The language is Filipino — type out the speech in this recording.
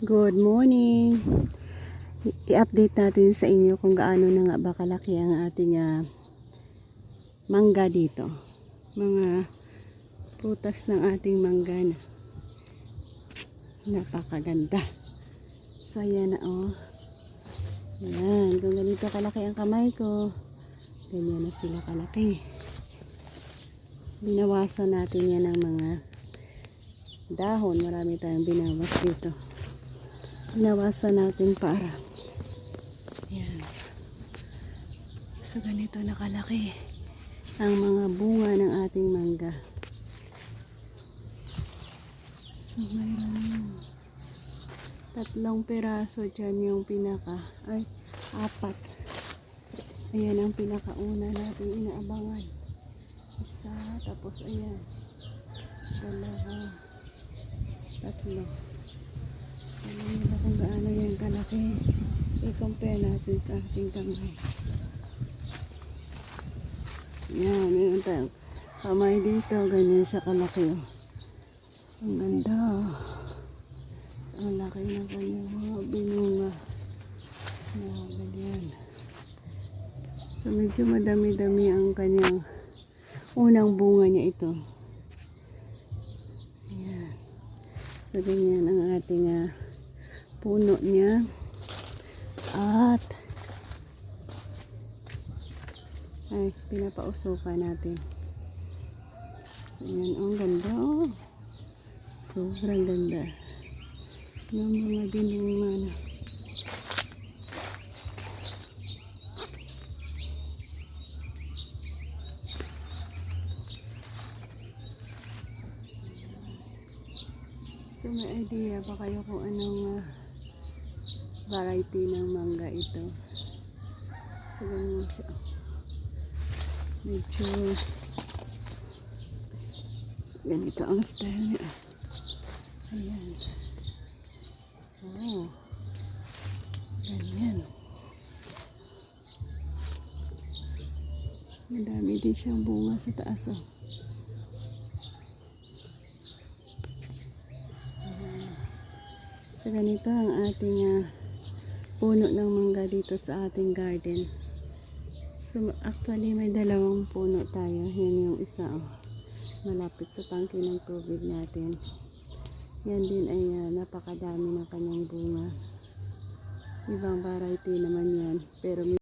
Good morning. I-update natin sa inyo kung gaano na nga ba kalaki ang ating mangga dito. Mga prutas ng ating mangga na napakaganda. So ayan na Ayan, kung ganito kalaki ang kamay ko, ganyan na sila kalaki. Binawasan natin yan ng mga dahon. Marami tayong binawas dito. Binawasan natin para yan. So ganito nakalaki ang mga bunga ng ating mangga. So mayroon 3 piraso dyan yung apat. Ayan ang pinakauna natin inaabangan. Isa, tapos ayan 2, 3. So nila kung gaano yan kalaki. I-compare natin sa ating kamay. Yan, meron tayong kamay dito. Ganyan siya kalaki. Ang ganda. Ang laki ng kanyang mga binunga. Ganyan. So medyo madami-dami ang kanyang unang bunga niya ito. Ayan. So ganyan ang ating puno niya. At pinapausukan natin. Ayan, ang ganda. Sobrang ganda ng mga binunga na. So may idea ba kayo kung anong variety ng mangga ito? So ganyan siya. Medyo ganito ang style niya. Ayan. Ganyan. Madami din siyang bunga sa taas. So ganito ang ating puno ng mangga dito sa ating garden. So actually may 2 puno tayo. Yan yung isa malapit sa tangke ng tubig natin. Yan din ay napakadami ng kanyang bunga. Ibang variety naman yan. Pero